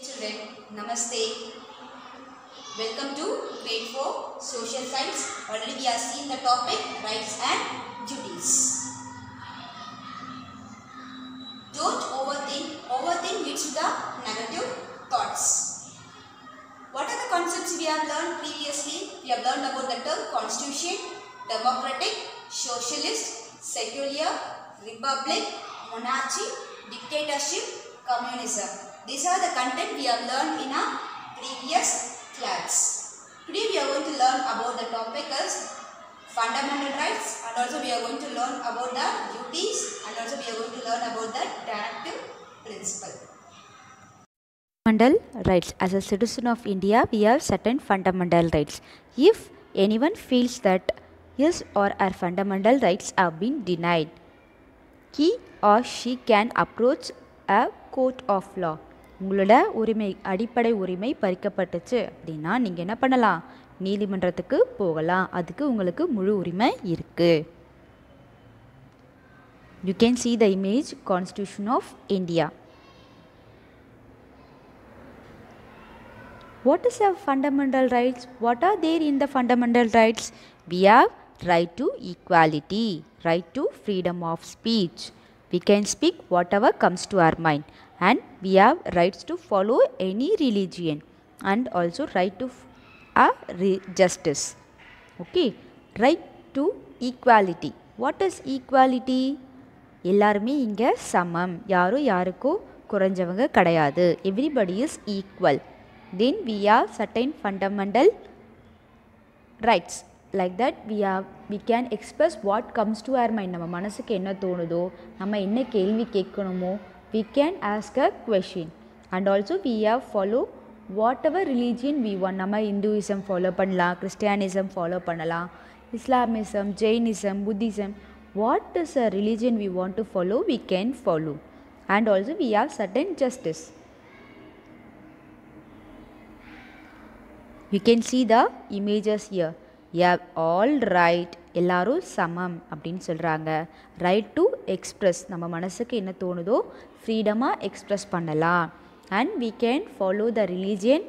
Children, Namaste. Welcome to grade 4 Social Science. Already we are seeing the topic rights and duties. Don't overthink. Overthink leads to the negative thoughts. What are the concepts we have learned previously? We have learned about the term constitution, democratic, socialist, secular, republic, monarchy, dictatorship, communism. These are the content we have learned in our previous class. Today we are going to learn about the topic as fundamental rights, and also we are going to learn about the duties, and also we are going to learn about the directive principle. Fundamental rights. As a citizen of India, we have certain fundamental rights. If anyone feels that his or her fundamental rights have been denied, he or she can approach a court of law. உங்களோட அடிப்படை உரிமை பறிக்கப்பட்டுச்சு அப்படின்னா நீங்கள் என்ன பண்ணலாம், நீதிமன்றத்துக்கு போகலாம். அதுக்கு உங்களுக்கு முழு உரிமை இருக்கு. You can see the image Constitution of India. What is our fundamental rights? What are there in the fundamental rights? We have right to equality, right to freedom of speech. We can speak whatever comes to our mind, and we have rights to follow any religion, and also right to justice. Okay, right to equality. What is equality? எல்லாருமே இங்கே சமம், யாரும் யாருக்கோ குறைஞ்சவங்க கிடையாது. Everybody is equal. Then we have certain fundamental rights. Like that we can express what comes to our mind. நம்ம மனசுக்கு என்ன தோணுதோ, நம்ம என்ன கேள்வி கேட்கணுமோ, we can ask a question. And also we have follow whatever religion we want. நம்ம Hinduism follow பண்ணலாம், Christianism follow பண்ணலாம், Islamism, Jainism, Buddhism. What is a religion we want to follow, we can follow. And also we have certain justice. You can see the images here. You have all right, எல்லாரும் சமம் அப்படின்னு சொல்கிறாங்க. Right to express, நம்ம மனசுக்கு என்ன தோணுதோ ஃப்ரீடமாக express பண்ணலாம். And we can follow the religion.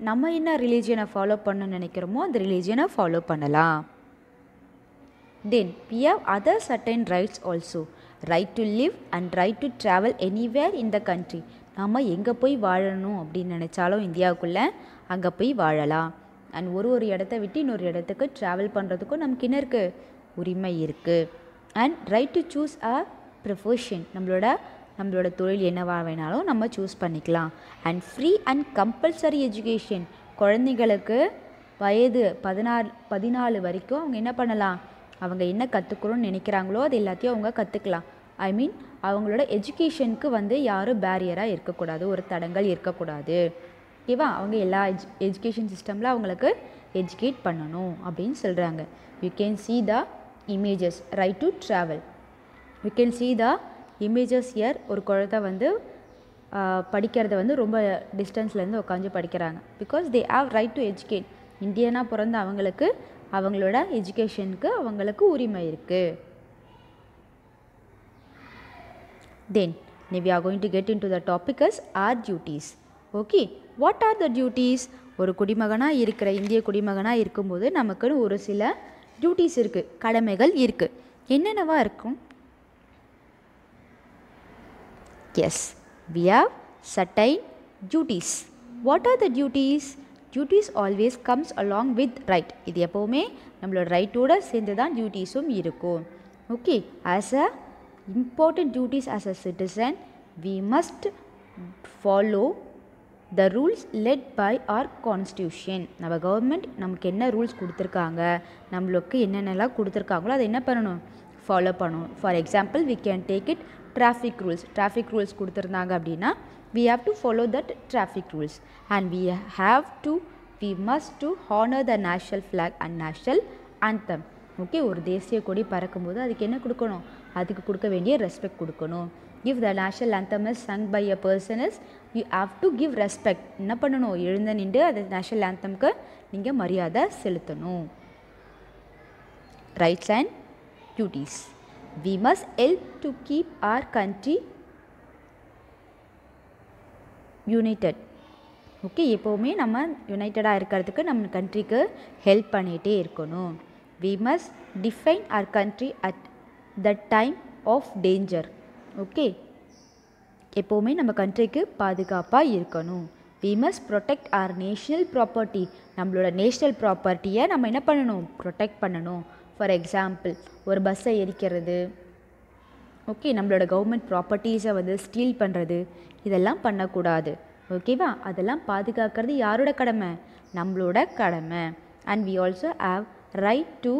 நம்ம என்ன ரிலீஜியனை ஃபாலோ பண்ண நினைக்கிறோமோ அந்த ரிலீஜியனை ஃபாலோ பண்ணலாம். Then we have other certain rights also. Right to live and right to travel anywhere in the country. நம்ம எங்கே போய் வாழணும் அப்படின்னு நினச்சாலும் இந்தியாவுக்குள்ளே அங்கே போய் வாழலாம். அண்ட் ஒரு இடத்த விட்டு இன்னொரு இடத்துக்கு ட்ராவல் பண்ணுறதுக்கும் நமக்கு என்ன இருக்குது, உரிமை இருக்குது. And right to choose a profession, நம்மளோட தொழில் என்னவாக வேணாலும் நம்ம சூஸ் பண்ணிக்கலாம். And free and compulsory education, குழந்தைங்களுக்கு வயது 14 வரைக்கும் அவங்க என்ன பண்ணலாம், அவங்க என்ன கற்றுக்கணும்னு நினைக்கிறாங்களோ அது எல்லாத்தையும் அவங்க கற்றுக்கலாம். ஐ மீன் அவங்களோட எஜுகேஷனுக்கு யாரும் பேரியராக இருக்கக்கூடாது, ஒரு தடங்கள் இருக்கக்கூடாது. ஓகேவா, அவங்க எல்லா எஜுகேஷன் சிஸ்டமில் அவங்களுக்கு எஜுகேட் பண்ணணும் அப்படின்னு சொல்கிறாங்க. You can see the images. Right to travel. You can see the images here. ஒரு குழந்தை படிக்கிறத ரொம்ப டிஸ்டன்ஸ்லேருந்து உட்காந்து படிக்கிறாங்க. Because they have right to educate. இந்தியனாக பிறந்த அவங்களுக்கு அவங்களோட எஜுகேஷனுக்கு அவங்களுக்கு உரிமை இருக்குது. Then we are going to get into the topic as our duties. Okay, what are the duties? ஒரு குடிமகனாக இருக்கிற இந்திய குடிமகனாக இருக்கும்போது நமக்குன்னு ஒரு சில டியூட்டிஸ் இருக்குது, கடமைகள் இருக்குது. என்னென்னவா இருக்கும்? Yes, we have certain duties. What are the duties? Duties always comes along with right. இது எப்போவுமே நம்மளோட ரைட்டோட சேர்ந்து தான் டியூட்டிஸும் இருக்கும். Okay, as a important duties as a citizen, we must follow the rules led by our constitution. நம்ம government நமக்கு என்ன rules கொடுத்துருக்காங்க, நம்மளுக்கு என்னென்னலாம் கொடுத்துருக்காங்களோ அதை என்ன பண்ணணும், ஃபாலோ பண்ணணும். For example we can take it traffic rules. traffic rules கொடுத்துருந்தாங்க அப்படின்னா we have to follow that traffic rules, and we must to honor the national flag and national anthem. Okay, ஒரு தேசிய கொடி பறக்கும்போது அதுக்கு என்ன கொடுக்கணும், அதுக்கு கொடுக்க வேண்டிய ரெஸ்பெக்ட் கொடுக்கணும். if the national anthem is sung by a person is, you have to give respect. என்ன பண்ணணும், எழுந்து நின்று அது நேஷ்னல் ஆந்தம்க்கு நீங்கள் மரியாதை செலுத்தணும். Rights and duties. we must help to keep our country united. Okay, எப்போவுமே நம்ம யுனைட்டடாக இருக்கிறதுக்கு நம்ம கண்ட்ரிக்கு ஹெல்ப் பண்ணிகிட்டே இருக்கணும். We must define our country at the time of danger. Okay, எப்போவுமே நம்ம கண்ட்ரிக்கு பாதுகாப்பாக இருக்கணும். We must protect our national property. நம்மளோட நேஷ்னல் ப்ராப்பர்ட்டியை நம்ம என்ன பண்ணணும்? ப்ரொடெக்ட் பண்ணணும். ஃபார் எக்ஸாம்பிள், ஒரு பஸ்ஸை எரிக்கிறது, ஓகே, நம்மளோட கவர்மெண்ட் ப்ராப்பர்ட்டிஸை வந்து ஸ்டீல் பண்ணுறது, இதெல்லாம் பண்ணக்கூடாது. ஓகேவா? அதெல்லாம் பாதுகாக்கிறது யாரோட கடமை? நம்மளோட கடமை. And we also have right to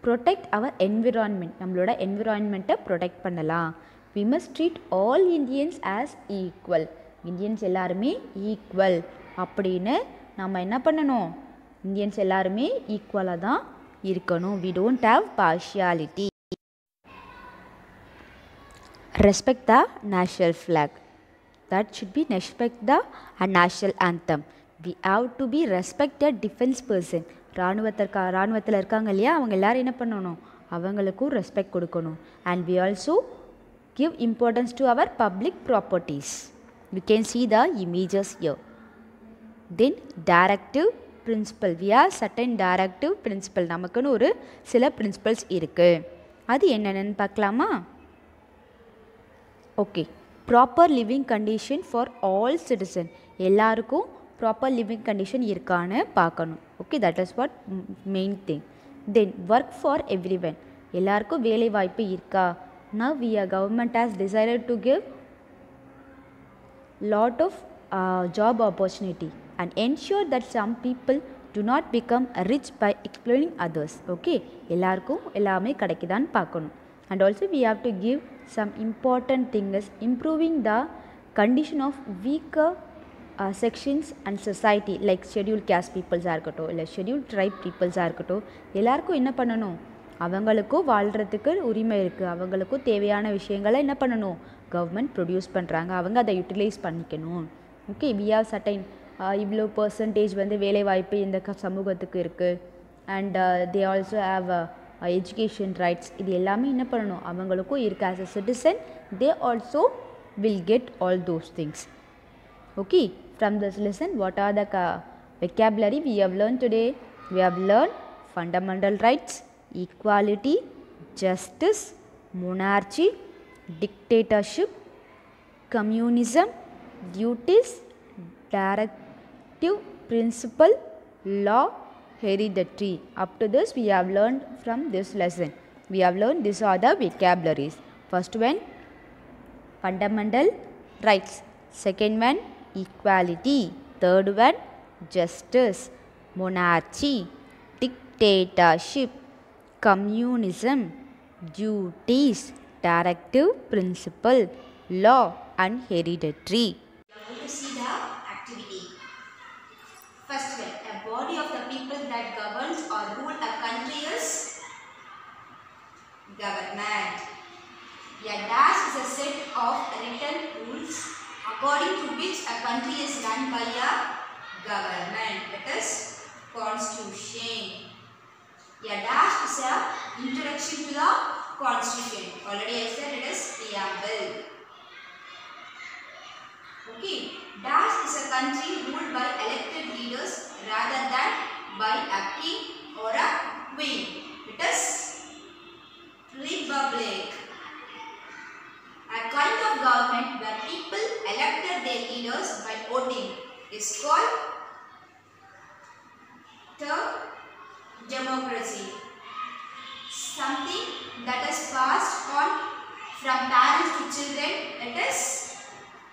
protect our environment. நம்மளோட என்விரான்மெண்ட்டை ப்ரொடெக்ட் பண்ணலாம். We must treat all Indians as equal. Indians எல்லாருமே ஈக்குவல் அப்படின்னு நம்ம என்ன பண்ணணும்? இந்தியன்ஸ் எல்லாருமே ஈக்குவலாக தான் இருக்கணும். We don't have partiality. Respect the national flag. That should be respect the national anthem. We have to be respect the defense person. இராணுவத்தில் இருக்காங்க இல்லையா, அவங்க எல்லோரும் என்ன பண்ணணும்? அவங்களுக்கும் ரெஸ்பெக்ட் கொடுக்கணும். And we also give importance to our public properties. You can see the images here. Then directive principle. We have certain directive principle. நமக்குன்னு ஒரு சில principles இருக்குது. அது என்னென்னு பார்க்கலாமா? Okay, proper living condition for all citizen. எல்லாருக்கும் proper living condition இருக்கான்னு பார்க்கணும். Okay, that is what main thing. Then work for everyone. எல்லாருக்கும் வேலை வாய்ப்பு இருக்கா? Now we are government has decided to give lot of job opportunity and ensure that some people do not become rich by exploiting others. Okay, எல்லாருக்கும் எல்லாமே கிடைக்குதான்னு பார்க்கணும். And also we have to give some important thing is improving the condition of weaker sections and society like scheduled caste peoples-ஆக இருக்கட்டும், இல்லை scheduled tribe peoples-ஆக இருக்கட்டும், எல்லாருக்கும் என்ன பண்ணணும்? அவங்களுக்கும் வாழ்கிறதுக்கு உரிமை இருக்குது. அவங்களுக்கும் தேவையான விஷயங்களை என்ன பண்ணணும்? கவர்மெண்ட் ப்ரொடியூஸ் பண்ணுறாங்க, அவங்க அதை யூட்டிலைஸ் பண்ணிக்கணும். ஓகே, we have certain இவ்வளோ பர்சன்டேஜ் வந்து வேலைவாய்ப்பு இந்த சமூகத்துக்கு இருக்குது. And they also have education rights. இது எல்லாமே என்ன பண்ணணும்? அவங்களுக்கும் இருக்குது. As a citizen they also will get all those things. Okay, from this lesson what are the vocabulary we have learned today? We have learned fundamental rights, equality, justice, monarchy, dictatorship, communism, duties, directive principle, law, hereditary. Up to this we have learned from this lesson. We have learned these are the vocabularies. First one, fundamental rights. Second one, equality. Third one, justice, monarchy, dictatorship, communism, duties, directive principle, law and hereditary. We are going to see the activity. First one, a body of the people that governs or rule a country is government. A dash is a set of written rules according to which a country is run by a government. That is constitution. A dash is a introduction to the constitution. Already I said it is preamble. Okay, dash is a country ruled by elected leaders rather than by a king or a queen. It is republic. A kind of government where people elected their leaders by voting is called the democracy. Something that is passed on from parents to children, it is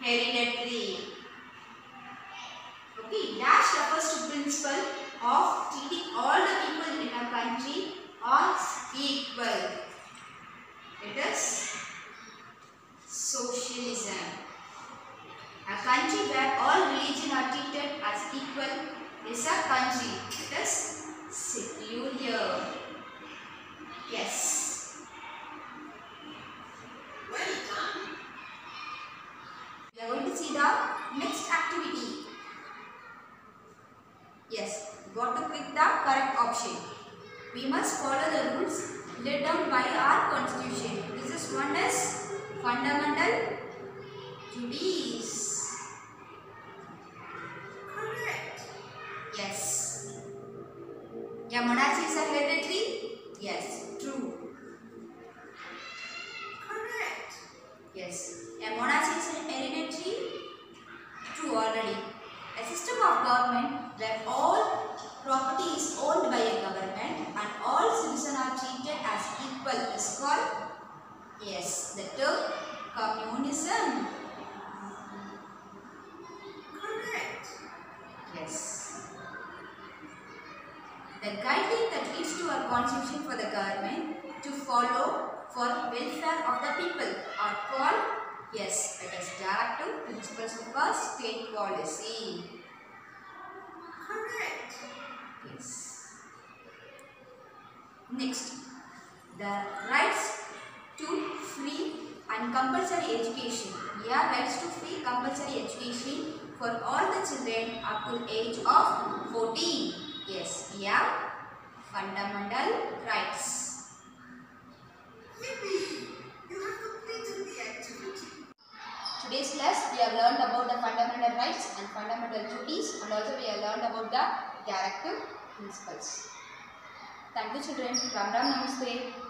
hereditary. Okay, dash refers to principle of treating all the people in a country as equal. It is socialism. A country where all religions are treated as equal is a country. It is secular. Yes. Well done. We are going to see the next activity. Yes, got to pick the correct option. We must follow the rules laid down by our constitution. This is one as fundamental duties. Correct. A monarchy is a hereditary? Yes, true. Correct. Yes. A monarchy is an hereditary? True already. A system of government where all property is owned by a government and all citizens are treated as equal is called? Yes, the term communism. Correct. Yes. The guideline that leads to a constitution for the government to follow for welfare of the people are called? Yes, it is directive principles of a state policy. Correct. Yes. Next, the rights to free and compulsory education. We have rights to free compulsory education for all the children up to age of 14. Yes, we have fundamental rights. Yippee! You have completed the activity. Today's class we have learned about the fundamental rights and fundamental duties, and also we have learned about the directive principles. Thank you children. Ram Ram Namaste.